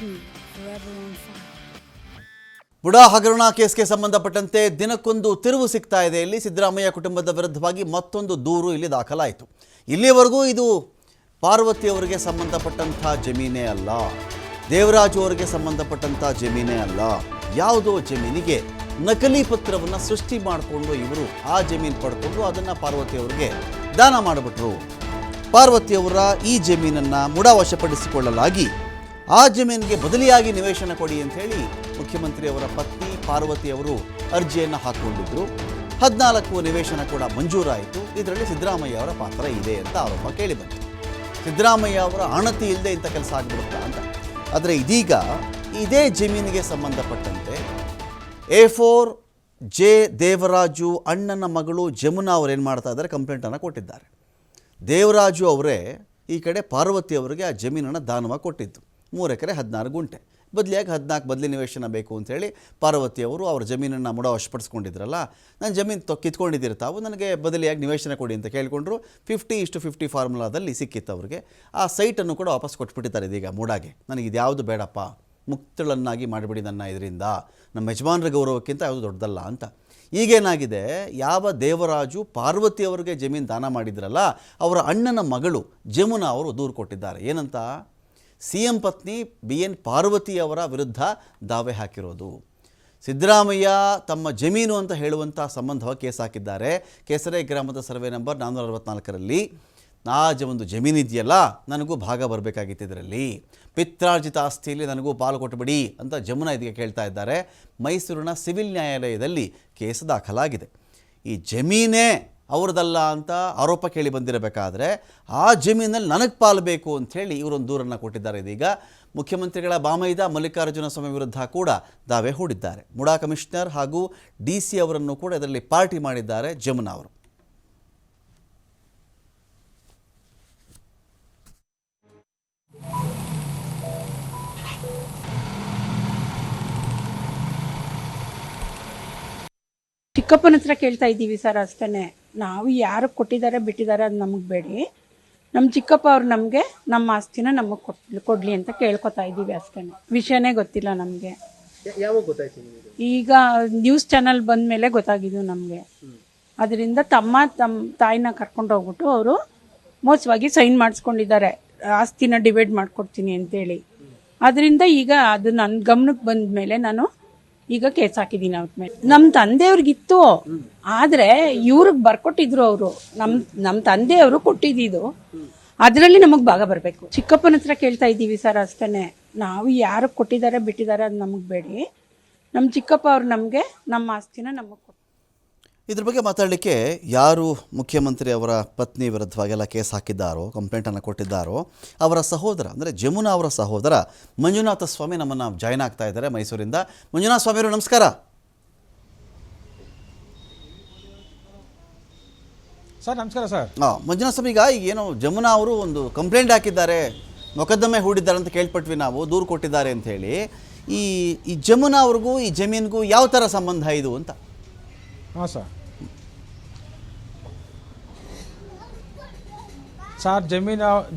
me forever on fire. ಬುಡಾ ಹಗರಣ ಕೇಸ್ಗೆ ಸಂಬಂಧಪಟ್ಟಂತೆ ದಿನಕ್ಕೊಂದು ತಿರುವು ಸಿಗ್ತಾ ಇದೆ. ಇಲ್ಲಿ ಸಿದ್ದರಾಮಯ್ಯ ಕುಟುಂಬದ ವಿರುದ್ಧವಾಗಿ ಮತ್ತೊಂದು ದೂರು ಇಲ್ಲಿ ದಾಖಲಾಯಿತು. ಇಲ್ಲಿವರೆಗೂ ಇದು ಪಾರ್ವತಿಯವರಿಗೆ ಸಂಬಂಧಪಟ್ಟಂಥ ಜಮೀನೇ ಅಲ್ಲ, ದೇವರಾಜು ಅವರಿಗೆ ಸಂಬಂಧಪಟ್ಟಂಥ ಜಮೀನೇ ಅಲ್ಲ. ಯಾವುದೋ ಜಮೀನಿಗೆ ನಕಲಿ ಪತ್ರವನ್ನು ಸೃಷ್ಟಿ ಮಾಡಿಕೊಂಡು ಇವರು ಆ ಜಮೀನು ಪಡ್ಕೊಂಡು ಅದನ್ನು ಪಾರ್ವತಿಯವರಿಗೆ ದಾನ ಮಾಡಿಬಿಟ್ರು. ಪಾರ್ವತಿಯವರ ಈ ಜಮೀನನ್ನು ಮುಡಾ ವಶಪಡಿಸಿಕೊಳ್ಳಲಾಗಿ ಆ ಜಮೀನಿಗೆ ಬದಲಿಯಾಗಿ ನಿವೇಶನ ಕೊಡಿ ಅಂತ ಹೇಳಿ ಮುಖ್ಯಮಂತ್ರಿಯವರ ಪತ್ನಿ ಪಾರ್ವತಿಯವರು ಅರ್ಜಿಯನ್ನು ಹಾಕಿಕೊಂಡಿದ್ರು. 14 ನಿವೇಶನ ಕೂಡ ಮಂಜೂರಾಯಿತು. ಇದರಲ್ಲಿ ಸಿದ್ದರಾಮಯ್ಯ ಅವರ ಪಾತ್ರ ಇದೆ ಅಂತ ಆರೋಪ ಕೇಳಿಬಂತು. ಸಿದ್ದರಾಮಯ್ಯ ಅವರ ಅಣತಿ ಇಲ್ಲದೆ ಇಂಥ ಕೆಲಸ ಆಗಿಬಿಡುತ್ತಾ ಅಂತ. ಆದರೆ ಇದೀಗ ಇದೇ ಜಮೀನಿಗೆ ಸಂಬಂಧಪಟ್ಟಂತೆ A4 ಜೆ ದೇವರಾಜು ಅಣ್ಣನ ಮಗಳು ಜಮುನಾ ಅವರು ಏನು ಮಾಡ್ತಾ ಇದ್ದಾರೆ, ಕಂಪ್ಲೇಂಟನ್ನು ಕೊಟ್ಟಿದ್ದಾರೆ. ದೇವರಾಜು ಅವರೇ ಈ ಕಡೆ ಪಾರ್ವತಿ ಅವರಿಗೆ ಆ ಜಮೀನನ್ನು ದಾನವಾಗಿ ಕೊಟ್ಟಿದ್ದು. 3 ಎಕರೆ 16 ಗುಂಟೆ, ಬದಲಿಯಾಗಿ 14 ಬದಲಿ ನಿವೇಶನ ಬೇಕು ಅಂಥೇಳಿ ಪಾರ್ವತಿಯವರು ಅವ್ರ ಜಮೀನನ್ನು ಮುಡ ವಶಪಡಿಸ್ಕೊಂಡಿದ್ರಲ್ಲ, ನಾನು ಜಮೀನು ಕಿತ್ಕೊಂಡಿದ್ದೀರಿ ತಾವು, ನನಗೆ ಬದಲಿಯಾಗಿ ನಿವೇಶನ ಕೊಡಿ ಅಂತ ಕೇಳಿಕೊಂಡ್ರು. 50:50 ಫಾರ್ಮುಲಾದಲ್ಲಿ ಸಿಕ್ಕಿತ್ತು ಅವ್ರಿಗೆ. ಆ ಸೈಟನ್ನು ಕೂಡ ವಾಪಸ್ ಕೊಟ್ಬಿಟ್ಟಿದ್ದಾರೆ ಇದೀಗ ಮುಡಾಗೆ. ನನಗೆ ಇದು ಯಾವುದು ಬೇಡಪ್ಪ, ಮುಕ್ತಳನ್ನಾಗಿ ಮಾಡಿಬಿಡಿ ನನ್ನ, ಇದರಿಂದ ನಮ್ಮ ಯಜಮಾನರ ಗೌರವಕ್ಕಿಂತ ಯಾವುದು ದೊಡ್ಡದಲ್ಲ ಅಂತ. ಈಗೇನಾಗಿದೆ, ಯಾವ ದೇವರಾಜು ಪಾರ್ವತಿಯವರಿಗೆ ಜಮೀನು ದಾನ ಮಾಡಿದ್ರಲ್ಲ, ಅವರ ಅಣ್ಣನ ಮಗಳು ಜಮುನಾ ಅವರು ದೂರು ಕೊಟ್ಟಿದ್ದಾರೆ. ಏನಂತ, CM ಪತ್ನಿ BN ಪಾರ್ವತಿಯವರ ವಿರುದ್ಧ ದಾವೆ ಹಾಕಿರೋದು. ಸಿದ್ದರಾಮಯ್ಯ ತಮ್ಮ ಜಮೀನು ಅಂತ ಹೇಳುವಂಥ ಸಂಬಂಧವಾಗಿ ಕೇಸ್ ಹಾಕಿದ್ದಾರೆ. ಕೆಸರೆ ಗ್ರಾಮದ ಸರ್ವೆ ನಂಬರ್ 464ರಲ್ಲಿ ಒಂದು ಜಮೀನಿದೆಯಲ್ಲ, ನನಗೂ ಭಾಗ ಬರಬೇಕಾಗಿತ್ತು, ಇದರಲ್ಲಿ ಪಿತ್ರಾರ್ಜಿತ ಆಸ್ತಿಯಲ್ಲಿ ನನಗೂ ಪಾಲು ಕೊಟ್ಟುಬಿಡಿ ಅಂತ ಜಮುನಾ ಇದಕ್ಕೆ ಕೇಳ್ತಾ ಇದ್ದಾರೆ. ಮೈಸೂರಿನ ಸಿವಿಲ್ ನ್ಯಾಯಾಲಯದಲ್ಲಿ ಕೇಸ್ ದಾಖಲಾಗಿದೆ. ಈ ಜಮೀನೇ ಅವ್ರದ್ದಲ್ಲ ಅಂತ ಆರೋಪ ಕೇಳಿ ಬಂದಿರಬೇಕಾದ್ರೆ ಆ ಜಮೀನಲ್ಲಿ ನನಗೆ ಪಾಲು ಬೇಕು ಅಂಥೇಳಿ ಇವರೊಂದು ದೂರನ್ನು ಕೊಟ್ಟಿದ್ದಾರೆ. ಇದೀಗ ಮುಖ್ಯಮಂತ್ರಿಗಳ ಬಾಮೈದ ಮಲ್ಲಿಕಾರ್ಜುನ ಸ್ವಾಮಿ ವಿರುದ್ಧ ಕೂಡ ದಾವೆ ಹೂಡಿದ್ದಾರೆ. ಮುಡಾ ಕಮಿಷನರ್ ಹಾಗೂ DC ಅವರನ್ನು ಕೂಡ ಇದರಲ್ಲಿ ಪಾರ್ಟಿ ಮಾಡಿದ್ದಾರೆ ಜಮುನಾ ಅವರು. ಚಿಕ್ಕಪ್ಪನ ಹತ್ರ ಕೇಳ್ತಾ ಇದ್ದೀವಿ ಸರ್, ಅಷ್ಟೇ. ನಾವು ಯಾರು ಕೊಟ್ಟಿದ್ದಾರೆ ಬಿಟ್ಟಿದ್ದಾರೆ ಅದು ನಮಗೆ ಬೇಡಿ. ನಮ್ಮ ಚಿಕ್ಕಪ್ಪ ಅವ್ರು ನಮಗೆ ನಮ್ಮ ಆಸ್ತಿನ ನಮಗೆ ಕೊಡ್ಲಿ ಅಂತ ಕೇಳ್ಕೊತಾ ಇದ್ದೀವಿ, ಅಷ್ಟೇ. ವಿಷಯನೇ ಗೊತ್ತಿಲ್ಲ ನಮಗೆ. ಈಗ ನ್ಯೂಸ್ ಚಾನಲ್ ಬಂದ ಮೇಲೆ ಗೊತ್ತಾಗಿದ್ದು ನಮಗೆ. ಅದರಿಂದ ತಮ್ಮ ತಾಯಿನ ಕರ್ಕೊಂಡು ಹೋಗ್ಬಿಟ್ಟು ಅವರು ಮೋಸವಾಗಿ ಸೈನ್ ಮಾಡಿಸ್ಕೊಂಡಿದ್ದಾರೆ, ಆಸ್ತಿನ ಡಿವೈಡ್ ಮಾಡ್ಕೊಡ್ತೀನಿ ಅಂತೇಳಿ. ಅದರಿಂದ ಈಗ ಅದು ನನ್ನ ಗಮನಕ್ಕೆ ಬಂದ ಮೇಲೆ ನಾನು ಈಗ ಕೇಸ್ ಹಾಕಿದ್ದೀನಿ ಅವ್ರ ಮೇಲೆ. ನಮ್ಮ ತಂದೆಯವ್ರಿಗಿತ್ತು, ಆದ್ರೆ ಇವ್ರಿಗೆ ಬರ್ಕೊಟ್ಟಿದ್ರು ಅವರು. ನಮ್ಮ ತಂದೆಯವರು ಕೊಟ್ಟಿದ್ದು, ಅದರಲ್ಲಿ ನಮಗ್ ಭಾಗ ಬರಬೇಕು. ಚಿಕ್ಕಪ್ಪನ ಹತ್ರ ಕೇಳ್ತಾ ಇದ್ದೀವಿ ಸರ್, ಅಷ್ಟೇ. ನಾವು ಯಾರು ಕೊಟ್ಟಿದ್ದಾರೆ ಬಿಟ್ಟಿದ್ದಾರೆ ಅದು ನಮಗ್ ಬೇಡಿ. ನಮ್ಮ ಚಿಕ್ಕಪ್ಪ ಅವ್ರು ನಮಗೆ ನಮ್ಮ ಆಸ್ತಿನ ನಮಗೆ ಕೊಟ್ಟು. ಇದ್ರ ಬಗ್ಗೆ ಮಾತಾಡಲಿಕ್ಕೆ ಯಾರು ಮುಖ್ಯಮಂತ್ರಿ ಅವರ ಪತ್ನಿ ವಿರುದ್ಧವಾಗೆಲ್ಲ ಕೇಸ್ ಹಾಕಿದ್ದಾರೋ, ಕಂಪ್ಲೇಂಟನ್ನು ಕೊಟ್ಟಿದ್ದಾರೋ, ಅವರ ಸಹೋದರ ಅಂದರೆ ಜಮುನಾ ಅವರ ಸಹೋದರ ಮಂಜುನಾಥ ಸ್ವಾಮಿ ನಮ್ಮನ್ನು ಜಾಯ್ನ್ ಆಗ್ತಾ ಇದ್ದಾರೆ ಮೈಸೂರಿಂದ. ಮಂಜುನಾಥ ಸ್ವಾಮಿಯವರು ನಮಸ್ಕಾರ. ಸರ್ ನಮಸ್ಕಾರ ಸರ್. ಮಂಜುನಾಥ ಸ್ವಾಮಿ, ಈಗ ಏನೋ ಜಮುನಾ ಅವರು ಒಂದು ಕಂಪ್ಲೇಂಟ್ ಹಾಕಿದ್ದಾರೆ, ಮೊಕದ್ದಮೆ ಹೂಡಿದ್ದಾರೆ ಅಂತ ಕೇಳ್ಪಟ್ವಿ ನಾವು, ದೂರು ಕೊಟ್ಟಿದ್ದಾರೆ ಅಂಥೇಳಿ. ಈ ಜಮುನಾ ಅವ್ರಿಗೂ ಈ ಜಮೀನಿಗೂ ಯಾವ ಥರ ಸಂಬಂಧ ಇದು ಅಂತ? ಹಾಂ ಸರ್,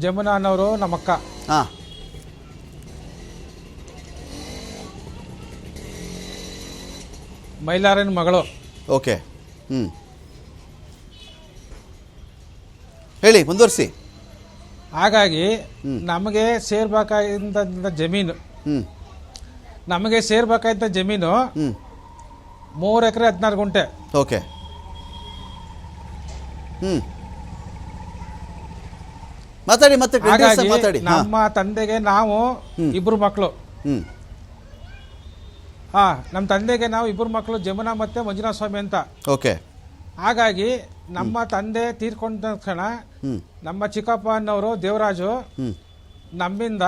ಜಮುನಾ ಅನ್ನೋರು ನಮ್ಮ ಅಕ್ಕ. ಹಾಂ, ಮೈಲಾರನ ಮಗಳು. ಓಕೆ, ಹೇಳಿ, ಮುಂದುವರಿಸಿ. ಹಾಗಾಗಿ ನಮಗೆ ಸೇರ್ಬೇಕಾದಂಥ ಜಮೀನು, ನಮಗೆ ಸೇರ್ಬೇಕಾದಂಥ ಜಮೀನು 3 ಎಕರೆ 16 ಗುಂಟೆ. ಓಕೆ, ಮಾತಾಡಿ ಮತ್ತೆ. ಹಾಗಾಗಿ ನಮ್ಮ ತಂದೆಗೆ ನಾವು ಇಬ್ರು ಮಕ್ಕಳು. ನಮ್ಮ ತಂದೆಗೆ ನಾವು ಇಬ್ರು ಮಕ್ಕಳು, ಜಮುನಾ ಮತ್ತೆ ಮಂಜುನಾಥ ಸ್ವಾಮಿ ಅಂತ. ಓಕೆ, ಹಾಗಾಗಿ ನಮ್ಮ ತಂದೆ ತೀರ್ಕೊಂಡ ತಕ್ಷಣ ನಮ್ಮ ಚಿಕ್ಕಪ್ಪ ಅನ್ನೋರು ದೇವರಾಜು ನಮ್ಮಿಂದ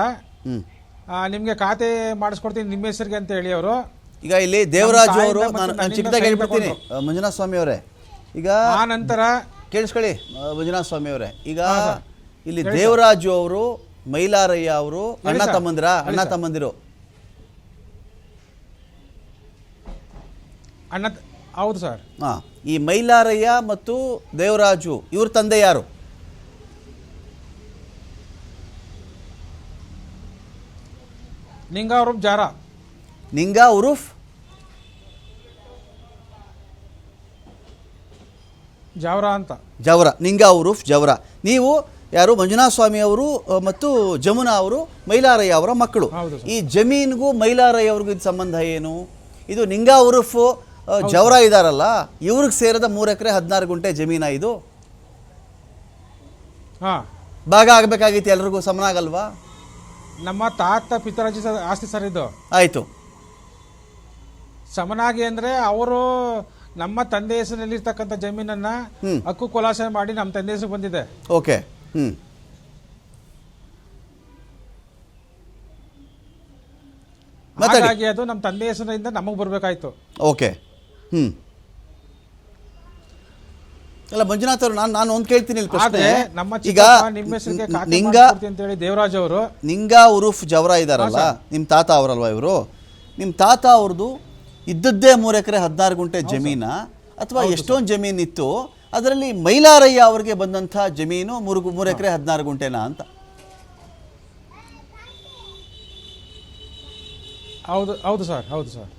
ನಿಮ್ಗೆ ಖಾತೆ ಮಾಡಿಸ್ಕೊಡ್ತೀನಿ ನಿಮ್ಮ ಹೆಸರಿಗೆ ಅಂತ ಹೇಳಿ ಅವರು. ಈಗ ಇಲ್ಲಿ ದೇವರಾಜು ಅವರು, ನಾನು ಚಿಕ್ಕದಾಗಿ ಹೇಳ್ಬಿಡ್ತೀನಿ ಮಂಜುನಾಥ ಸ್ವಾಮಿ ಅವರೇ, ಈಗ ಆ ನಂತರ ಕೇಳಿಸ್ಕೊಳ್ಳಿ ಮಂಜುನಾಥ ಸ್ವಾಮಿ ಅವರೇ, ಈಗ ಇಲ್ಲಿ ದೇವರಾಜು ಅವರು ಮೈಲಾರಯ್ಯ ಅವರು ಅಣ್ಣ ತಮ್ಮಂದಿರು. ಹೌದು ಸರ್. ಈ ಮೈಲಾರಯ್ಯ ಮತ್ತು ದೇವರಾಜು ಇವ್ರ ತಂದೆ ಯಾರು? ನಿಂಗ ಉರುಫ್ ಜಾರ. ನಿಂಗಾ ಉರುಫ್ ಜಾವ್ರಾ ಅಂತ. ಜವರ. ನಿಂಗಾ ಉರುಫ್ ಜವರ. ನೀವು ಯಾರು ಮಂಜುನಾಥ ಸ್ವಾಮಿ ಅವರು ಮತ್ತು ಜಮುನಾ ಅವರು ಮೈಲಾರಯ್ಯ ಅವರ ಮಕ್ಕಳು. ಹೌದು ಸರ್. ಈ ಜಮೀನ್ಗೂ ಮೈಲಾರಯ್ಯ ಅವ್ರಿಗೂ ಇದು ಸಂಬಂಧ ಏನು? ಇದು ನಿಂಗಾ ಉರುಫ್ ಜವರ ಇದಾರಲ್ಲ, ಇವ್ರಿಗೆ ಸೇರಿದ 3 ಎಕರೆ 16 ಗುಂಟೆ ಜಮೀನ ಇದು? ಹಾಂ, ಭಾಗ ಆಗಬೇಕಾಗಿತ್ತು, ಎಲ್ರಿಗೂ ಸಮನಾಗಲ್ವಾ? ನಮ್ಮ ತಾತ ಪಿತರಾಜಿ ಆಸ್ತಿ ಸರ್ ಇದು. ಆಯಿತು. ಸಮನಾಗಿ ಅಂದರೆ ಅವರು ನಮ್ಮ ತಂದೆ ಹೆಸರಿನಲ್ಲಿರ್ತಕ್ಕಂಥ ಜಮೀನನ್ನ ಹಕ್ಕು ಖುಲಾಸೆ ಮಾಡಿ ನಮ್ಮ ತಂದೆ ಹೆಸರು ಬಂದಿದೆ. ಓಕೆ. ಹಾಗಾಗಿ ಅದು ನಮ್ಮ ತಂದೆ ಹೆಸರಿನಿಂದ ನಮಗೆ ಬರಬೇಕಾಯ್ತು. ಓಕೆ. ಅಲ್ಲ ಮಂಜುನಾಥ್ ಅವರು, ನಾನು ಒಂದು ಕೇಳ್ತೀನಿ ಇಲ್ಲಿ ಪ್ರಶ್ನೆ. ನಮ್ಮ ಈಗ ನಿಮ್ಮ ಹೆಸರಿಗೆ ಖಾತೆ ನಿಂಗಾ ಮಾಡ್ಕೊಡ್ತೀನಿ ಅಂತ ಹೇಳಿ ದೇವರಾಜ್ ಅವರು, ನಿಂಗಾ ಉರುಫ್ ಜವರ ಇದಾರಲ್ಲ, ನಿಮ್ಮ ತಾತ ಅವರಲ್ವಾ ಇವರು? ನಿಮ್ಮ ತಾತ ಅವ್ರದ್ದು ಇದ್ದದ್ದೇ 3 ಎಕರೆ 16 ಗುಂಟೆ ಜಮೀನ, ಅಥವಾ ಎಷ್ಟೊಂದು ಜಮೀನು ಇತ್ತು, ಅದರಲ್ಲಿ ಮೈಲಾರಯ್ಯ ಅವರಿಗೆ ಬಂದಂಥ ಜಮೀನು 3 ಎಕರೆ 16 ಗುಂಟೆನಾ ಅಂತ? ಹೌದು ಹೌದು ಸರ್, ಹೌದು ಸರ್.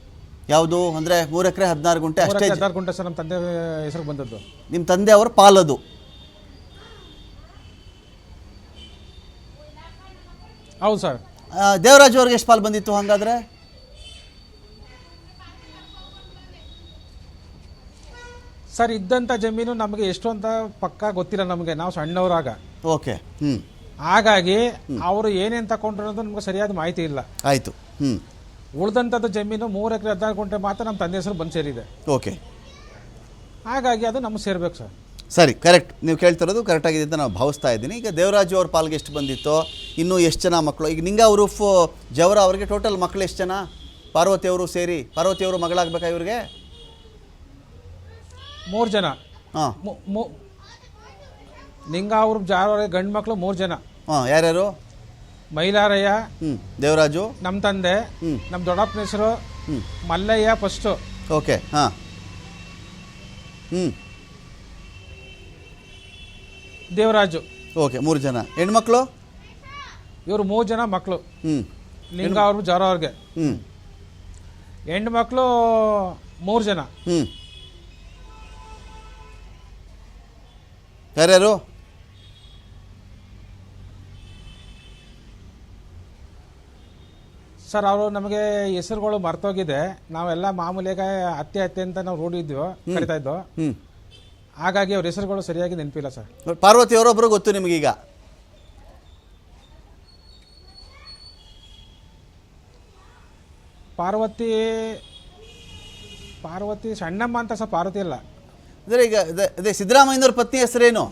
ಯಾವುದು ಅಂದರೆ 3 ಎಕರೆ 16 ಗುಂಟೆ ಅಷ್ಟೇ? 16 ಗುಂಟೆ ಸರ್, ನಮ್ಮ ತಂದೆ ಹೆಸರು ಬಂದದ್ದು. ನಿಮ್ಮ ತಂದೆ ಅವರ ಪಾಲದು? ಹೌದು ಸರ್. ದೇವರಾಜ್ ಅವ್ರಿಗೆ ಎಷ್ಟು ಪಾಲು ಬಂದಿತ್ತು ಹಾಗಾದ್ರೆ? ಸರ್, ಇದ್ದಂಥ ಜಮೀನು ನಮಗೆ ಎಷ್ಟು ಅಂತ ಪಕ್ಕಾ ಗೊತ್ತಿಲ್ಲ ನಮಗೆ, ನಾವು ಸಣ್ಣವರಾಗ. ಓಕೆ. ಹಾಗಾಗಿ ಅವರು ಏನೇನು ತಗೊಂಡ್ರು ಅನ್ನೋದು ನಮ್ಗೆ ಸರಿಯಾದ ಮಾಹಿತಿ ಇಲ್ಲ. ಆಯಿತು. ಉಳಿದಂಥದ್ದು ಜಮೀನು 3 ಎಕರೆ 16 ಗುಂಟೆ ಮಾತ್ರ ನಮ್ಮ ತಂದೆ ಹೆಸರು ಬಂದು ಸೇರಿದೆ. ಓಕೆ. ಹಾಗಾಗಿ ಅದು ನಮಗೆ ಸೇರ್ಬೇಕು ಸರ್. ಸರಿ, ಕರೆಕ್ಟ್. ನೀವು ಕೇಳ್ತಿರೋದು ಕರೆಕ್ಟ್ ಆಗಿದೆ ಅಂತ ನಾನು ಭಾವಿಸ್ತಾ ಇದ್ದೀನಿ. ಈಗ ದೇವರಾಜು ಅವ್ರ ಪಾಲ್ಗೆ ಎಷ್ಟು ಬಂದಿತ್ತು? ಇನ್ನೂ ಎಷ್ಟು ಜನ ಮಕ್ಕಳು? ಈಗ ನಿಂಗಾ ಉರುಫ್ ಜವರ ಅವರಿಗೆ ಟೋಟಲ್ ಮಕ್ಕಳು ಎಷ್ಟು ಜನ? ಪಾರ್ವತಿ ಅವರು ಸೇರಿ, ಪಾರ್ವತಿ ಅವರು ಮಗಳಾಗಬೇಕಾ ಇವ್ರಿಗೆ? 3 ಜನ. ಹಾಂ. ನಿಂಗಾ ಉರುಫ್ ಜಾರ ಗಂಡು ಮಕ್ಕಳು 3 ಜನ. ಹಾಂ. ಯಾರ್ಯಾರು? ಮೈಲಾರಯ್ಯ, ದೇವರಾಜು, ನಮ್ಮ ತಂದೆ, ನಮ್ಮ ದೊಡ್ಡಪ್ಪನ ಹೆಸರು ಮಲ್ಲಯ್ಯ ಫಸ್ಟು. ಓಕೆ. ಹಾಂ. ದೇವರಾಜು. ಓಕೆ. 3 ಜನ ಹೆಣ್ಮಕ್ಳು? ಇವರು 3 ಜನ ಮಕ್ಕಳು. ನಿಂಗಾ ಅವ್ರು ಜಾರ ಅವ್ರಿಗೆ. ಹೆಣ್ಣು ಮಕ್ಕಳು 3 ಜನ. ಯಾರ್ಯಾರು? ಸರ್, ಅವರು ನಮಗೆ ಹೆಸರುಗಳು ಮರ್ತೋಗಿದೆ. ನಾವೆಲ್ಲ ಮಾಮೂಲಿಯಾಗ ಅತ್ತೆ ಅಂತ ನಾವು ರೂಢಿದ್ವು, ಕರಿತಾ ಇದ್ದೋ. ಹಾಗಾಗಿ ಅವ್ರ ಹೆಸರುಗಳು ಸರಿಯಾಗಿ ನೆನಪಿಲ್ಲ ಸರ್. ಪಾರ್ವತಿ ಅವರೊಬ್ಬರು ಗೊತ್ತು ನಿಮಗೀಗ? ಪಾರ್ವತಿ ಸಣ್ಣಮ್ಮ ಅಂತ ಸರ್, ಪಾರ್ವತಿ ಅಲ್ಲ. ಅಂದರೆ ಈಗ ಅದೇ ಸಿದ್ದರಾಮಯ್ಯನವ್ರ ಪತ್ನಿ ಹೆಸರೇನು?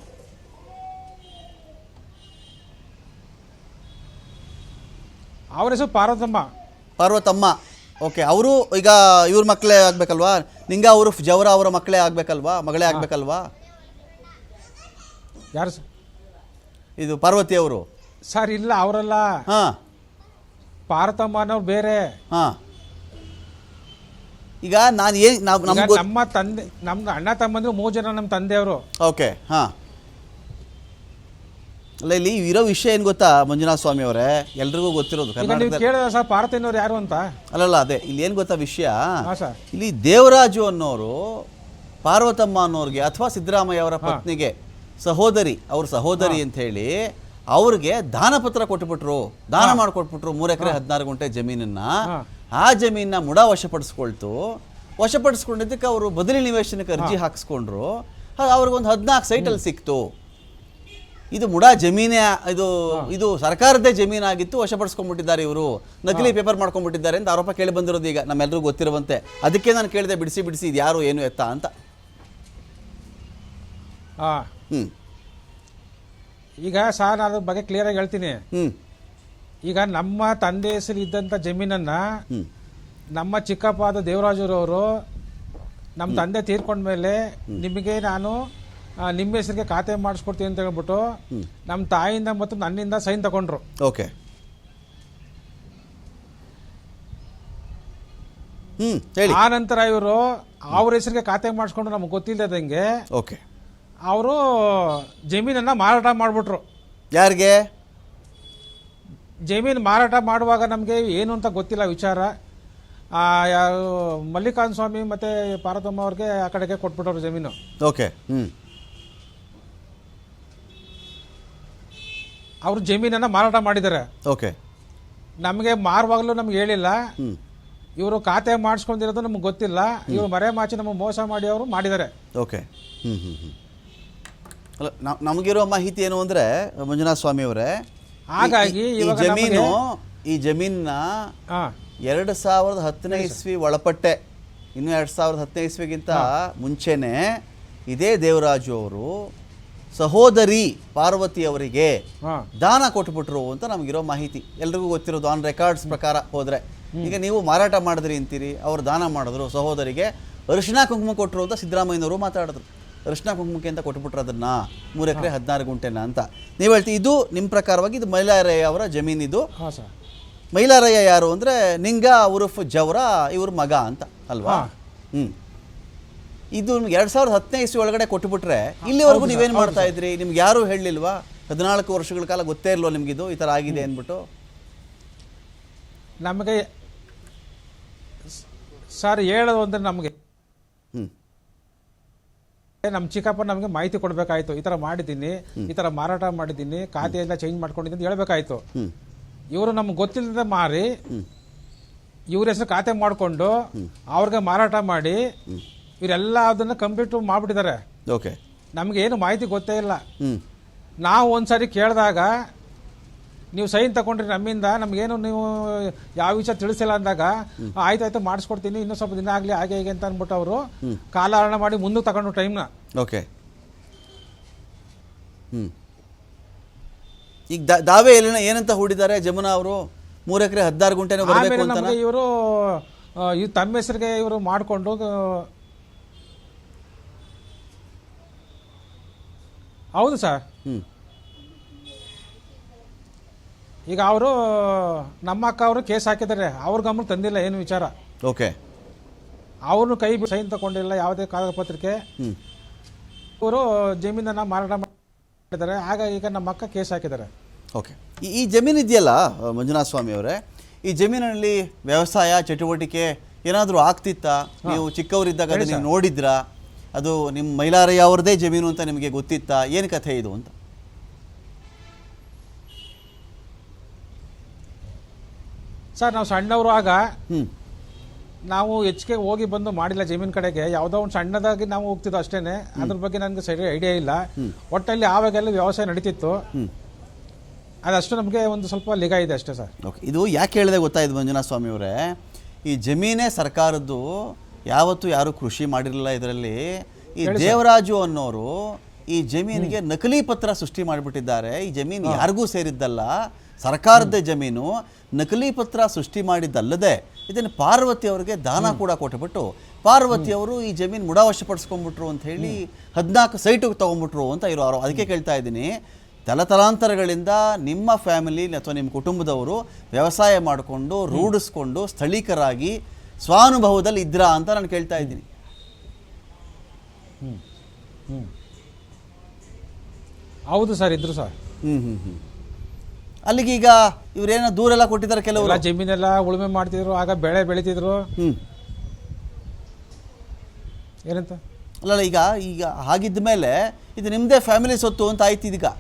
ಅವ್ರ ಹೆಸರು ಪಾರ್ವತಮ್ಮ. ಪಾರ್ವತಮ್ಮ. ಓಕೆ. ಅವರು ಈಗ ಇವ್ರ ಮಕ್ಕಳೇ ಆಗ್ಬೇಕಲ್ವಾ? ನಿಂಗಾ ಉರುಫ್ ಜವರ ಅವರ ಮಕ್ಕಳೇ ಆಗ್ಬೇಕಲ್ವಾ, ಮಗಳೇ ಆಗ್ಬೇಕಲ್ವಾ? ಯಾರು ಸರ್? ಇದು ಪಾರ್ವತಿ ಅವರು? ಸರ್ ಇಲ್ಲ, ಅವರಲ್ಲ. ಹಾಂ. ಪಾರ್ವತಮ್ಮ ಅನ್ನೋರು ಬೇರೆ. ಹಾಂ. ಈಗ ನಾನು ನಮ್ಮ ತಂದೆ, ನಮ್ಗೆ ಅಣ್ಣ ತಮ್ಮಂದ್ರು 3 ಜನ ನಮ್ಮ ತಂದೆಯವರು. ಓಕೆ. ಹಾಂ. ಅಲ್ಲ, ಇಲ್ಲಿ ಇರೋ ವಿಷಯ ಏನು ಗೊತ್ತಾ ಮಂಜುನಾಥ ಸ್ವಾಮಿ ಅವರೇ, ಎಲ್ರಿಗೂ ಗೊತ್ತಿರೋದು ನೀವು ಕೇಳಿದ್ರೆ ಸರ್ ಪಾರ್ವತಿನವ್ರು ಯಾರು ಅಂತ. ಅಲ್ಲಲ್ಲ, ಅದೇ ಇಲ್ಲಿ ಏನು ಗೊತ್ತಾ ವಿಷಯ, ಸರ್, ಇಲ್ಲಿ ದೇವರಾಜು ಅನ್ನೋರು ಪಾರ್ವತಮ್ಮ ಅನ್ನೋರಿಗೆ ಅಥವಾ ಸಿದ್ದರಾಮಯ್ಯ ಅವರ ಪತ್ನಿಗೆ ಸಹೋದರಿ, ಅವ್ರ ಸಹೋದರಿ ಅಂತ ಹೇಳಿ ಅವ್ರಿಗೆ ದಾನ ಪತ್ರ ಕೊಟ್ಬಿಟ್ರು, ದಾನ ಮಾಡಿಕೊಟ್ಬಿಟ್ರು 3 ಎಕರೆ 16 ಗುಂಟೆ ಜಮೀನನ್ನ. ಆ ಜಮೀನನ್ನ ಮುಡ ವಶಪಡಿಸ್ಕೊಂಡಿದ್ದಕ್ಕೆ ಅವರು ಬದಲಿ ನಿವೇಶನಕ್ಕೆ ಅರ್ಜಿ ಹಾಕಿಸ್ಕೊಂಡ್ರು. ಅವ್ರಿಗೊಂದು 14 ಸೈಟಲ್ಲಿ ಸಿಕ್ತು. ಇದು ಮುಡಾ ಜಮೀನೇ, ಇದು ಸರ್ಕಾರದೇ ಜಮೀನಾಗಿತ್ತು, ವಶಪಡಿಸ್ಕೊಂಡ್ಬಿಟ್ಟಿದ್ದಾರೆ ಇವರು, ನಕಲಿ ಪೇಪರ್ ಮಾಡ್ಕೊಂಡ್ಬಿಟ್ಟಿದ್ದಾರೆ ಅಂತ ಆರೋಪ ಕೇಳಿ ಬಂದಿರೋದು ಈಗ ನಮ್ಮೆಲ್ಲರಿಗೂ ಗೊತ್ತಿರುವಂತೆ. ಅದಕ್ಕೆ ನಾನು ಕೇಳಿದೆ, ಬಿಡಿಸಿ ಇದು ಯಾರು ಏನು ಎತ್ತ ಅಂತ. ಈಗ ಸರ್ ಅದ್ರ ಬಗ್ಗೆ ಕ್ಲಿಯರ್ ಆಗಿ ಹೇಳ್ತೀನಿ. ಈಗ ನಮ್ಮ ತಂದೆ ಹೆಸರು ಇದ್ದಂಥ ಜಮೀನನ್ನ ನಮ್ಮ ಚಿಕ್ಕಪ್ಪಾದ ದೇವರಾಜರವರು ನಮ್ಮ ತಂದೆ ತೀರ್ಕೊಂಡ್ಮೇಲೆ ನಿಮಗೆ ನಾನು ನಿಮ್ಮ ಹೆಸರಿಗೆ ಖಾತೆ ಮಾಡಿಸ್ಕೊಡ್ತೀನಿ ಅಂತ ಹೇಳ್ಬಿಟ್ಟು ನಮ್ಮ ತಾಯಿಯಿಂದ ಮತ್ತು ನನ್ನಿಂದ ಸೈನ್ ತಗೊಂಡ್ರು. ಓಕೆ. ಆ ನಂತರ ಇವರು ಅವ್ರ ಹೆಸರಿಗೆ ಖಾತೆ ಮಾಡಿಸ್ಕೊಂಡು ನಮ್ಗೆ ಗೊತ್ತಿಲ್ಲದಂಗೆ ಓಕೆ ಅವರು ಜಮೀನನ್ನ ಮಾರಾಟ ಮಾಡಿಬಿಟ್ರು. ಯಾರಿಗೆ? ಜಮೀನು ಮಾರಾಟ ಮಾಡುವಾಗ ನಮಗೆ ಏನು ಅಂತ ಗೊತ್ತಿಲ್ಲ ವಿಚಾರ. ಯಾರು ಮಲ್ಲಿಕಾರ್ಜುನ ಸ್ವಾಮಿ ಮತ್ತು ಪಾರ್ವತಮ್ಮ ಅವ್ರಿಗೆ ಆ ಕಡೆಗೆ ಕೊಟ್ಬಿಟ್ಟವ್ರು ಜಮೀನು. ಓಕೆ. ಅವರು ಜಮೀನನ್ನು ಮಾರಾಟ ಮಾಡಿದ್ದಾರೆ. ಓಕೆ. ನಮಗೆ ಮಾರುವಾಗಲೂ ನಮ್ಗೆ ಹೇಳಿಲ್ಲ. ಇವರು ಖಾತೆ ಮಾಡಿಸ್ಕೊಂಡಿರೋದು ನಮ್ಗೆ ಗೊತ್ತಿಲ್ಲ. ಇವರು ಮರೆ ಮಾಚಿ ನಮಗೆ ಮೋಸ ಮಾಡಿ ಅವರು ಮಾಡಿದ್ದಾರೆ. ಓಕೆ. ಅಲ್ಲ, ನಮಗಿರೋ ಮಾಹಿತಿ ಏನು ಅಂದರೆ ಮಂಜುನಾಥ ಸ್ವಾಮಿ ಅವರೇ, ಹಾಗಾಗಿ ಈ ಜಮೀನನ್ನ 2010ನೇ ಇಸ್ವಿ ಒಳಪಟ್ಟೆ, ಇನ್ನು 2010ನೇ ಇಸ್ವಿಗಿಂತ ಮುಂಚೆನೆ ಇದೇ ದೇವರಾಜು ಅವರು ಸಹೋದರಿ ಪಾರ್ವತಿ ಅವರಿಗೆ ದಾನ ಕೊಟ್ಬಿಟ್ರು ಅಂತ ನಮಗಿರೋ ಮಾಹಿತಿ. ಎಲ್ರಿಗೂ ಗೊತ್ತಿರೋದು ಆನ್ ರೆಕಾರ್ಡ್ಸ್ ಪ್ರಕಾರ ಹೋದ್ರೆ. ಈಗ ನೀವು ಮಾರಾಟ ಮಾಡಿದ್ರಿ ಅಂತೀರಿ, ಅವ್ರು ದಾನ ಮಾಡಿದ್ರು, ಸಹೋದರಿಗೆ ಅರಿಶಿನ ಕುಂಕುಮ ಕೊಟ್ಟರು ಅಂತ ಸಿದ್ದರಾಮಯ್ಯನವರು ಮಾತಾಡಿದ್ರು. ಅರಿಶಿನ ಕುಂಕುಮಕ್ಕೆ ಅಂತ ಕೊಟ್ಬಿಟ್ರು ಅದನ್ನ 3 ಎಕರೆ 16 ಗುಂಟೆನ ಅಂತ ನೀವು ಹೇಳ್ತೀವಿ. ಇದು ನಿಮ್ಮ ಪ್ರಕಾರವಾಗಿ ಇದು ಮೈಲಾರಯ್ಯ ಅವರ ಜಮೀನಿದು. ಮೈಲಾರಯ್ಯ ಯಾರು ಅಂದರೆ ನಿಂಗ ಉರುಫ್ ಜವರ ಇವ್ರ ಮಗ ಅಂತ ಅಲ್ವಾ? ಇದು 2010ನೇ ಇಸ್ವಿ ಒಳಗಡೆ ಕೊಟ್ಟುಬಿಟ್ರೆ ಇಲ್ಲಿವರೆಗೂ ನೀವೇನು ಮಾಡ್ತಾ ಇದ್ರಿ? ನಿಮ್ಗೆ ಯಾರು ಹೇಳಲಿಲ್ವಾ? 14 ವರ್ಷಗಳ ಕಾಲ ಗೊತ್ತೇ ಇರಲ್ವ ನಿಮಗಿದು ಈ ಥರ ಆಗಿದೆ ಅಂದ್ಬಿಟ್ಟು? ನಮಗೆ ಸರ್ ಹೇಳೋದು ಅಂದರೆ ನಮಗೆ ನಮ್ಮ ಚಿಕ್ಕಪ್ಪ ನಮಗೆ ಮಾಹಿತಿ ಕೊಡಬೇಕಾಯ್ತು. ಈ ಥರ ಮಾಡಿದ್ದೀನಿ, ಈ ಥರ ಮಾರಾಟ ಮಾಡಿದ್ದೀನಿ, ಖಾತೆ ಎಲ್ಲ ಚೇಂಜ್ ಮಾಡ್ಕೊಂಡಿದ್ದೀನಿ ಅಂತ ಹೇಳ್ಬೇಕಾಯ್ತು. ಇವರು ನಮ್ಗೆ ಗೊತ್ತಿಲ್ಲದೆ ಮಾರಿ ಇವ್ರ ಹೆಸರು ಖಾತೆ ಮಾಡಿಕೊಂಡು ಅವ್ರಿಗೆ ಮಾರಾಟ ಮಾಡಿ ಇವರೆಲ್ಲ ಅದನ್ನು ಕಂಪ್ಲೀಟ್ ಮಾಡಿಬಿಟ್ಟಿದ್ದಾರೆ. ಓಕೆ. ನಮ್ಗೆ ಏನು ಮಾಹಿತಿ ಗೊತ್ತೇ ಇಲ್ಲ. ನಾವು ಒಂದ್ಸರಿ ಕೇಳಿದಾಗ ನೀವು ಸೈನ್ ತಗೊಂಡ್ರಿ ನಮ್ಮಿಂದ, ನಮಗೇನು ನೀವು ಯಾವ ವಿಚಾರ ತಿಳಿಸಿಲ್ಲ ಅಂದಾಗ ಆಯ್ತಾಯ್ತು ಮಾಡಿಸ್ಕೊಡ್ತೀನಿ, ಇನ್ನೂ ಸ್ವಲ್ಪ ದಿನ ಆಗಲಿ ಹಾಗೆ ಹೀಗೆ ಅಂತ ಅಂದ್ಬಿಟ್ಟು ಅವರು ಕಾಲಹರಣ ಮಾಡಿ ಮುಂದಕ್ಕೆ ತಗೊಂಡು ಟೈಮ್ನ. ಓಕೆ. ಈಗ ದಾವೆ ಎಲ್ಲಿನ ಏನಂತ ಹೂಡಿದ್ದಾರೆ ಜಮುನಾ ಅವರು? 3 ಎಕರೆ 16 ಗುಂಟೆನೇ ಬರಬೇಕು ಅಂತ ನಮಗೆ ಇವರು ತಮ್ಮ ಹೆಸರಿಗೆ ಇವರು ಮಾಡಿಕೊಂಡು ಹೌದು ಸರ್. ಈಗ ಅವರು ನಮ್ಮ ಅಕ್ಕ ಅವರು ಕೇಸ್ ಹಾಕಿದ್ದಾರೆ, ಅವ್ರ ಗಮನ ತಂದಿಲ್ಲ ಏನು ವಿಚಾರ. ಓಕೆ. ಅವ್ರನ್ನು ಕೈ ಸೈನ್ ತಗೊಂಡಿಲ್ಲ ಯಾವುದೇ ಕಾಗದ ಪತ್ರಿಕೆ. ಇವರು ಜಮೀನನ್ನ ಮಾರಾಟ ಮಾಡಿದ್ದಾರೆ. ಆಗ ಈಗ ನಮ್ಮ ಅಕ್ಕ ಕೇಸ್ ಹಾಕಿದ್ದಾರೆ. ಓಕೆ. ಈ ಜಮೀನು ಇದೆಯಲ್ಲ ಮಂಜುನಾಥ ಸ್ವಾಮಿ ಅವರೇ, ಈ ಜಮೀನಲ್ಲಿ ವ್ಯವಸಾಯ ಚಟುವಟಿಕೆ ಏನಾದರೂ ಆಗ್ತಿತ್ತಾ? ನೀವು ಚಿಕ್ಕವರಿದ್ದಾಗ ಅದು ನೀವು ನೋಡಿದ್ರಾ? ಅದು ನಿಮ್ಮ ಮೈಲಾರಯ್ಯ ಅವ್ರದ್ದೇ ಜಮೀನು ಅಂತ ನಿಮಗೆ ಗೊತ್ತಿತ್ತಾ? ಏನು ಕಥೆ ಇದು ಅಂತ? ಸರ್ ನಾವು ಸಣ್ಣವರು ಆಗ ನಾವು ಹೆಚ್ಚಿಗೆ ಹೋಗಿ ಬಂದು ಮಾಡಿಲ್ಲ ಜಮೀನ್ ಕಡೆಗೆ. ಯಾವುದೋ ಒಂದು ಸಣ್ಣದಾಗಿ ನಾವು ಹೋಗ್ತಿದ್ದೋ ಅಷ್ಟೇನೆ. ಅದ್ರ ಬಗ್ಗೆ ನನಗೆ ಸರಿ ಐಡಿಯಾ ಇಲ್ಲ. ಒಟ್ಟಲ್ಲಿ ಆವಾಗೆಲ್ಲ ವ್ಯವಸಾಯ ನಡೀತಿತ್ತು. ಅದಷ್ಟು ನಮಗೆ ಒಂದು ಸ್ವಲ್ಪ ಲಿಗ ಇದೆ ಅಷ್ಟೇ ಸರ್. ಓಕೆ. ಇದು ಯಾಕೆ ಹೇಳಿದೆ ಗೊತ್ತಾಯ್ತು ಮಂಜುನಾಥ ಸ್ವಾಮಿ ಅವರೇ, ಈ ಜಮೀನೇ ಸರ್ಕಾರದ್ದು, ಯಾವತ್ತೂ ಯಾರು ಕೃಷಿ ಮಾಡಿರಲಿಲ್ಲ ಇದರಲ್ಲಿ. ಈ ದೇವರಾಜು ಅನ್ನೋರು ಈ ಜಮೀನಿಗೆ ನಕಲಿ ಪತ್ರ ಸೃಷ್ಟಿ ಮಾಡಿಬಿಟ್ಟಿದ್ದಾರೆ. ಈ ಜಮೀನು ಯಾರಿಗೂ ಸೇರಿದ್ದಲ್ಲ, ಸರ್ಕಾರದ್ದೇ ಜಮೀನು. ನಕಲಿ ಪತ್ರ ಸೃಷ್ಟಿ ಮಾಡಿದ್ದಲ್ಲದೆ ಇದನ್ನು ಪಾರ್ವತಿ ಅವರಿಗೆ ದಾನ ಕೂಡ ಕೊಟ್ಟುಬಿಟ್ಟು ಪಾರ್ವತಿಯವರು ಈ ಜಮೀನು ಮುಡಾವಶಪಡಿಸ್ಕೊಂಡ್ಬಿಟ್ರು ಅಂತ ಹೇಳಿ 14 ಸೈಟಿಗೆ ತೊಗೊಂಡ್ಬಿಟ್ರು ಅಂತ ಇರೋ. ಅದಕ್ಕೆ ಕೇಳ್ತಾ ಇದ್ದೀನಿ, ತಲತಲಾಂತರಗಳಿಂದ ನಿಮ್ಮ ಫ್ಯಾಮಿಲಿ ಅಥವಾ ನಿಮ್ಮ ಕುಟುಂಬದವರು ವ್ಯವಸಾಯ ಮಾಡಿಕೊಂಡು ರೂಢಿಸ್ಕೊಂಡು ಸ್ಥಳೀಕರಾಗಿ ಸ್ವಾನುಭವದಲ್ಲಿ ಇದ್ರಾ ಅಂತ ನಾನು ಕೇಳ್ತಾ ಇದ್ದೀನಿ. ಹೌದು ಸರ್, ಇದ್ರು ಸರ್. ಅಲ್ಲಿಗೆ ಈಗ ಇವರೇನೋ ದೂರೆಲ್ಲ ಕೊಟ್ಟಿದ್ದಾರೆ, ಕೆಲವರು ಜಮೀನೆಲ್ಲ ಉಳುಮೆ ಮಾಡ್ತಿದ್ರು, ಆಗ ಬೆಳೆ ಬೆಳಿತಿದ್ರು. ಏನಂತ ಅಲ್ಲ, ಈಗ ಈಗ ಹಾಗಿದ್ದ ಮೇಲೆ ಇದು ನಿಮ್ಮದೇ ಫ್ಯಾಮಿಲಿ ಸೊತ್ತು ಅಂತ ಆಯ್ತು. ಇದೀಗ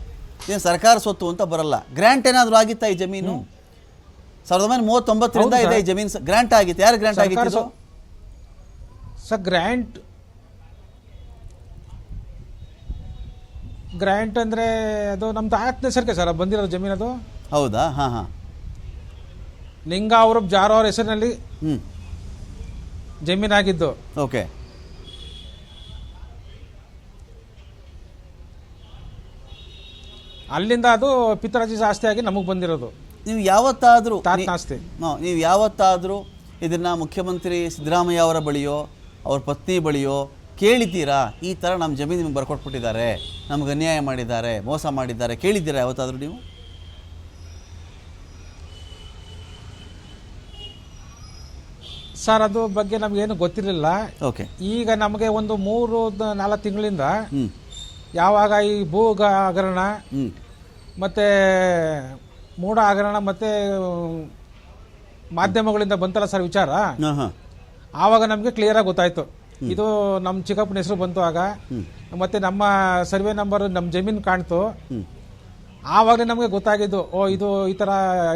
ಏನು ಸರ್ಕಾರ ಸೊತ್ತು ಅಂತ ಬರಲ್ಲ. ಗ್ರ್ಯಾಂಟ್ ಏನಾದರೂ ಆಗಿತ್ತಾ ಈ ಜಮೀನು? 1939ರಿಂದ ಇದೆ ಈ ಜಮೀನು ಗ್ರ್ಯಾಂಟ್ ಆಗಿತ್ತು. ಯಾರು ಗ್ರ್ಯಾಂಟ್ ಆಗಿತ್ತು ಸರ್? ಗ್ರ್ಯಾಂಟ್ ಅಂದರೆ ಅದು ನಮ್ಮ ತಾತನ ಹೆಸರಿಗೆ ಸರ್ ಬಂದಿರೋದು ಜಮೀನು. ಅದು ಹೌದಾ? ಹಾಂ ಹಾಂ. ನಿಂಗ ಅವರು ಜಾರೋ ಅವ್ರ ಹೆಸರಿನಲ್ಲಿ ಜಮೀನಾಗಿದ್ದು. ಓಕೆ. ಅಲ್ಲಿಂದ ಅದು ಪಿತರಾಜಿ ಆಸ್ತಿಯಾಗಿ ನಮಗೆ ಬಂದಿರೋದು. ನೀವು ಯಾವತ್ತಾದರೂ ಆಸ್ತಿ ನೀವು ಯಾವತ್ತಾದರೂ ಇದನ್ನು ಮುಖ್ಯಮಂತ್ರಿ ಸಿದ್ದರಾಮಯ್ಯ ಅವರ ಬಳಿಯೋ ಅವ್ರ ಪತ್ನಿ ಬಳಿಯೋ ಕೇಳಿದ್ದೀರಾ? ಈ ಥರ ನಮ್ಮ ಜಮೀನು ನಿಮಗೆ ಬರ್ಕೊಟ್ಬಿಟ್ಟಿದ್ದಾರೆ, ನಮ್ಗೆ ಅನ್ಯಾಯ ಮಾಡಿದ್ದಾರೆ, ಮೋಸ ಮಾಡಿದ್ದಾರೆ, ಕೇಳಿದ್ದೀರಾ ಯಾವತ್ತಾದರೂ ನೀವು? ಸರ್ ಅದು ಬಗ್ಗೆ ನಮಗೇನು ಗೊತ್ತಿರಲಿಲ್ಲ. ಓಕೆ. ಈಗ ನಮಗೆ ಒಂದು 3-4 ತಿಂಗಳಿಂದ ಯಾವಾಗ ಈ ಭೂ ಹಗರಣ ಮತ್ತು ಮೂಢ ಹಗರಣ ಮತ್ತು ಮಾಧ್ಯಮಗಳಿಂದ ಬಂತಲ್ಲ ಸರ್ ವಿಚಾರ, ಹಾಂ ಹಾಂ ಆವಾಗ ನಮಗೆ ಕ್ಲಿಯರಾಗಿ ಗೊತ್ತಾಯಿತು. ಇದು ನಮ್ಮ ಚಿಕ್ಕಪ್ಪನ ಹೆಸರು ಬಂತು ಆಗ, ಮತ್ತು ನಮ್ಮ ಸರ್ವೆ ನಂಬರ್ ನಮ್ಮ ಜಮೀನು ಕಾಣ್ತು. ಆವಾಗಲೇ ನಮಗೆ ಗೊತ್ತಾಗಿದ್ದು, ಇದು ಈ ಥರ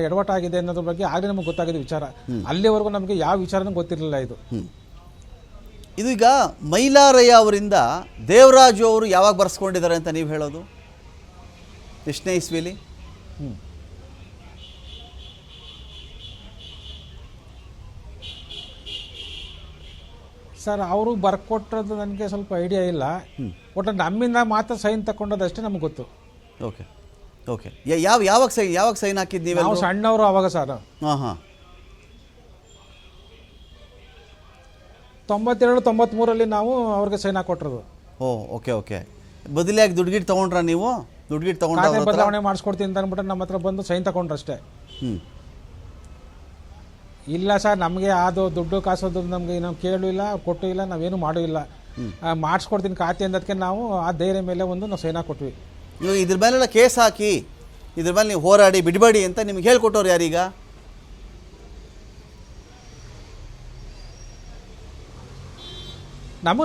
ಎಡವಟ್ಟಾಗಿದೆ ಅನ್ನೋದ್ರ ಬಗ್ಗೆ ಆಗಲೇ ನಮಗೆ ಗೊತ್ತಾಗಿದ್ದು ವಿಚಾರ. ಅಲ್ಲಿವರೆಗೂ ನಮಗೆ ಯಾವ ವಿಚಾರನೂ ಗೊತ್ತಿರಲಿಲ್ಲ ಇದು. ಇದು ಈಗ ಮೈಲಾರಯ್ಯ ಅವರಿಂದ ದೇವರಾಜು ಅವರು ಯಾವಾಗ ಬರ್ಸ್ಕೊಂಡಿದ್ದಾರೆ ಅಂತ ನೀವು ಹೇಳೋದು? ಎಷ್ಟನೇ ಇಸ್ವಿಲಿ? ಸರ್ ಅವರು ಬರ್ಕೊಟ್ಟದ್ದು ನನಗೆ ಸ್ವಲ್ಪ ಐಡಿಯಾ ಇಲ್ಲ. ಒಟ್ಟು ನಮ್ಮಿಂದ ಮಾತ್ರ ಸೈನ್ ತಗೊಂಡದಷ್ಟೇ ನಮ್ಗೆ ಗೊತ್ತು. Okay okay. ಯಾವಾಗ ಸೈನ್ ಹಾಕಿದ್ದು ನೀವು? ನಾವು ಸಣ್ಣವರು ಅವಾಗ ಸರ್. ಹಾಂ ಹಾಂ. 92, 93 ನಾವು ಅವ್ರಿಗೆ ಸೈನ್ ಹಾಕೊಟ್ಟಿರೋದು. Okay okay. ಬದಲಿಯಾಗಿ ದುಡ್ಡು ತೊಗೊಂಡ್ರಾ ನೀವು? ದುಡ್ಡು ಖಾತೆ ಬದಲಾವಣೆ ಮಾಡಿಸ್ಕೊಡ್ತೀನಿ ಅಂತ ಅಂದ್ಬಿಟ್ಟು ನಮ್ಮ ಹತ್ರ ಬಂದು ಸೈನ್ ತಗೊಂಡ್ರಷ್ಟೇ. ಇಲ್ಲ ಸರ್, ನಮಗೆ ಅದು ದುಡ್ಡು ಕಾಸೋದು ನಮಗೆ ನಾವು ಕೇಳೂ ಇಲ್ಲ, ಕೊಟ್ಟು ಇಲ್ಲ, ನಾವೇನು ಮಾಡೂ ಇಲ್ಲ. ಮಾಡಿಸ್ಕೊಡ್ತೀನಿ ಖಾತೆ ಅಂದದಕ್ಕೆ ನಾವು ಆ ಧೈರ್ಯ ಮೇಲೆ ನಾವು ಸೈನ್ ಹಾಕೊಟ್ವಿ. ನೀವು ಇದ್ರ ಮೇಲೆಲ್ಲ ಕೇಸ್ ಹಾಕಿ ಇದ್ರ ಮೇಲೆ ನೀವು ಹೋರಾಡಿ ಬಿಡಬೇಡಿ ಅಂತ ನಿಮ್ಗೆ ಹೇಳ್ಕೊಟ್ಟವ್ರು ಯಾರೀಗ?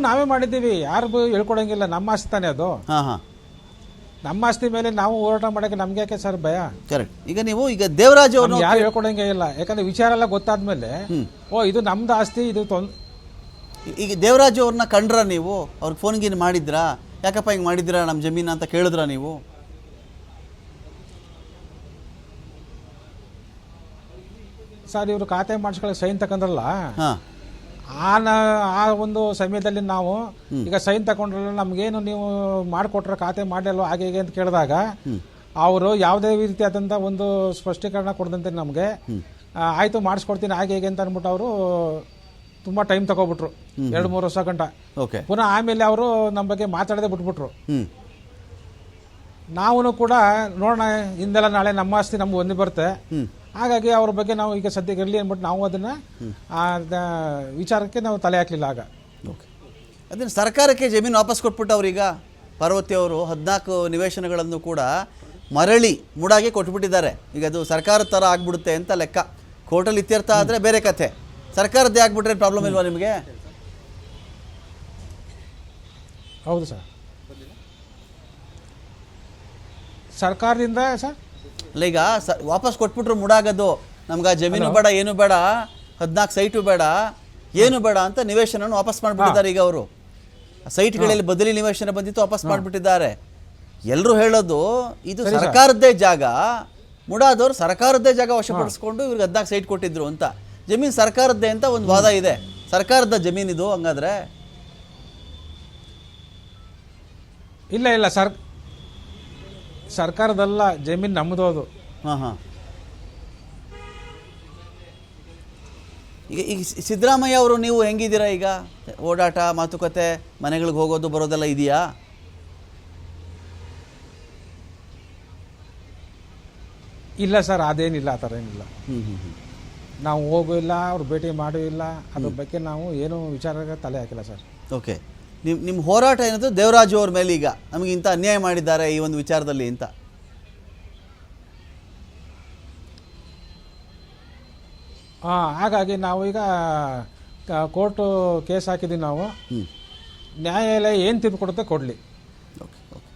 ನಾವೇ ಮಾಡಿದ್ದೀವಿ, ಯಾರಿಗೂ ಹೇಳ್ಕೊಡಂಗಿಲ್ಲ. ನಮ್ಮ ಆಸ್ತಿ ತಾನೇ ಅದು. ಹಾಂ ಹಾಂ. ನಮ್ಮ ಆಸ್ತಿ ಮೇಲೆ ನಾವು ಹೋರಾಟ ಮಾಡೋಕ್ಕೆ ನಮ್ಗೆ ಯಾಕೆ ಸರ್ ಭಯ? ಕರೆಕ್ಟ್. ಈಗ ದೇವರಾಜ್ ಅವರು ಯಾರು ಹೇಳ್ಕೊಡಂಗೆ ಇಲ್ಲ, ಯಾಕಂದ್ರೆ ವಿಚಾರ ಎಲ್ಲ ಗೊತ್ತಾದ್ಮೇಲೆ ಇದು ನಮ್ದು ಆಸ್ತಿ, ಇದು ಈಗ ದೇವರಾಜು ಅವ್ರನ್ನ ಕಂಡ್ರ ನೀವು? ಅವ್ರಿಗೆ ಫೋನ್ ಗೀನ್ ಮಾಡಿದ್ರಾ? ಯಾಕಪ್ಪ ಹಿಂಗೆ ಮಾಡಿದ್ರಾ ನಮ್ಮ ಜಮೀನು ಅಂತ ಕೇಳಿದ್ರ ನೀವು? ಸರ್ ಇವರು ಖಾತೆ ಮಾಡಿಸ್ಕೊಳ್ಳಿ ಸೈನ್ ತಗೊಂಡ್ರಲ್ಲ, ಹಾಂ, ಆ ಒಂದು ಸಮಯದಲ್ಲಿ ನಾವು ಈಗ ಸೈನ್ ತಗೊಂಡ್ರಲ್ಲ, ನಮ್ಗೇನು ನೀವು ಮಾಡಿಕೊಟ್ರೆ ಖಾತೆ ಮಾಡಲಿಲ್ಲ ಹಾಗೆ ಹೀಗೆ ಅಂತ ಕೇಳಿದಾಗ ಅವರು ಯಾವುದೇ ರೀತಿಯಾದಂಥ ಒಂದು ಸ್ಪಷ್ಟೀಕರಣ ಕೊಡದಂತೆ ನಮಗೆ ಆಯಿತು ಮಾಡಿಸ್ಕೊಡ್ತೀನಿ ಹಾಗೆ ಹೇಗೆ ಅಂತ ಅಂದ್ಬಿಟ್ಟು ಅವರು ತುಂಬ ಟೈಮ್ ತಗೊಬಿಟ್ರು, 2-3 ವರ್ಷ ಗಂಟ. ಓಕೆ. ಪುನಃ ಆಮೇಲೆ ಅವರು ನಮ್ಮ ಬಗ್ಗೆ ಮಾತಾಡದೆ ಬಿಟ್ಬಿಟ್ರು. ನಾವು ಕೂಡ ನೋಡೋಣ, ಹಿಂದೆಲ್ಲ ನಾಳೆ ನಮ್ಮ ಆಸ್ತಿ ನಮ್ಗೆ ಒಂದೇ ಬರುತ್ತೆ, ಹಾಗಾಗಿ ಅವ್ರ ಬಗ್ಗೆ ನಾವು ಈಗ ಸದ್ಯಕ್ಕೆ ಇರಲಿ ಅಂದ್ಬಿಟ್ಟು ನಾವು ಅದನ್ನು ವಿಚಾರಕ್ಕೆ ನಾವು ತಲೆ ಹಾಕಲಿಲ್ಲ ಆಗ. ಓಕೆ. ಅದನ್ನು ಸರ್ಕಾರಕ್ಕೆ ಜಮೀನು ವಾಪಸ್ ಕೊಟ್ಬಿಟ್ಟು ಅವ್ರೀಗ ಪಾರ್ವತಿ ಅವರು 14 ನಿವೇಶನಗಳನ್ನು ಕೂಡ ಮರಳಿ ಮೂಡಾಗೆ ಕೊಟ್ಬಿಟ್ಟಿದ್ದಾರೆ. ಈಗ ಅದು ಸರ್ಕಾರದ ಥರ ಆಗ್ಬಿಡುತ್ತೆ ಅಂತ ಲೆಕ್ಕ. ಕೋರ್ಟಲ್ಲಿ ಇತ್ಯರ್ಥ ಆದರೆ ಬೇರೆ ಕಥೆ. ಸರ್ಕಾರದ್ದೇ ಆಗ್ಬಿಟ್ರೆ ಪ್ರಾಬ್ಲಮ್ ಇಲ್ವಾ ನಿಮಗೆ? ಹೌದು ಸರ್, ಸರ್ಕಾರದಿಂದ ಸರ್ ಅಲ್ಲ, ಈಗ ವಾಪಸ್ ಕೊಟ್ಬಿಟ್ರು ಮೂಡಾಗದು, ನಮ್ಗೆ ಆ ಜಮೀನು ಬೇಡ, ಏನು ಬೇಡ, 14 ಸೈಟು ಬೇಡ, ಏನು ಬೇಡ ಅಂತ ನಿವೇಶನವನ್ನು ವಾಪಸ್ ಮಾಡಿಬಿಟ್ಟಿದ್ದಾರೆ. ಈಗ ಅವರು ಸೈಟ್ಗಳಲ್ಲಿ ಬದಲಿ ನಿವೇಶನ ಬಂದಿತ್ತು, ವಾಪಸ್ ಮಾಡಿಬಿಟ್ಟಿದ್ದಾರೆ. ಎಲ್ಲರೂ ಹೇಳೋದು ಇದು ಸರ್ಕಾರದ್ದೇ ಜಾಗ, ಮುಡಾದವ್ರು ಸರ್ಕಾರದ್ದೇ ಜಾಗ ವಶಪಡಿಸ್ಕೊಂಡು ಇವ್ರಿಗೆ 14 ಸೈಟ್ ಕೊಟ್ಟಿದ್ರು ಅಂತ. ಜಮೀನು ಸರ್ಕಾರದ್ದೇ ಅಂತ ಒಂದು ವಾದ ಇದೆ. ಸರ್ಕಾರದ ಜಮೀನಿದು ಹಂಗಾದ್ರೆ? ಇಲ್ಲ ಸರ್ಕಾರದಲ್ಲ, ಜಮೀನು ನಮ್ಮದು ಅದು. ಹಾಂ ಹಾಂ. ಈಗ ಸಿದ್ದರಾಮಯ್ಯ ಅವರು ನೀವು ಹೆಂಗಿದ್ದೀರಾ ಈಗ? ಓಡಾಟ, ಮಾತುಕತೆ, ಮನೆಗಳಿಗೆ ಹೋಗೋದು ಬರೋದೆಲ್ಲ ಇದೆಯಾ? ಇಲ್ಲ ಸರ್, ಅದೇನಿಲ್ಲ, ಆ ಥರ ಏನಿಲ್ಲ. ನಾವು ಹೋಗೂ ಇಲ್ಲ, ಅವ್ರು ಭೇಟಿ ಮಾಡೂ ಇಲ್ಲ, ಅದ್ರ ಬಗ್ಗೆ ನಾವು ಏನು ವಿಚಾರಕ್ಕೆ ತಲೆ ಹಾಕಿಲ್ಲ ಸರ್. ಓಕೆ. ನಿಮ್ಮ ಹೋರಾಟ ಏನದು ದೇವರಾಜು ಅವ್ರ ಮೇಲೆ, ಈಗ ನಮಗೆ ಇಂಥ ಅನ್ಯಾಯ ಮಾಡಿದ್ದಾರೆ ಈ ಒಂದು ವಿಚಾರದಲ್ಲಿ ಅಂತ? ಹಾಗಾಗಿ ನಾವು ಈಗ ಕೋರ್ಟು ಕೇಸ್ ಹಾಕಿದ್ದೀವಿ. ನಾವು ನ್ಯಾಯಾಲಯ ಏನು ತೀರ್ಪು ಕೊಡುತ್ತೆ ಕೊಡಲಿ. Okay okay.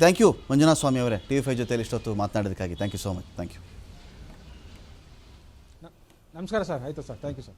Thank you Manjunatha Swamy ಅವರೇ, TV5 ಜೊತೆಯಲ್ಲಿ ಇಷ್ಟೊತ್ತು ಮಾತನಾಡೋದಕ್ಕಾಗಿ. Thank you so much. Thank you. ನಮಸ್ಕಾರ ಸರ್. ಆಯಿತು ಸರ್, ಥ್ಯಾಂಕ್ ಯು ಸರ್.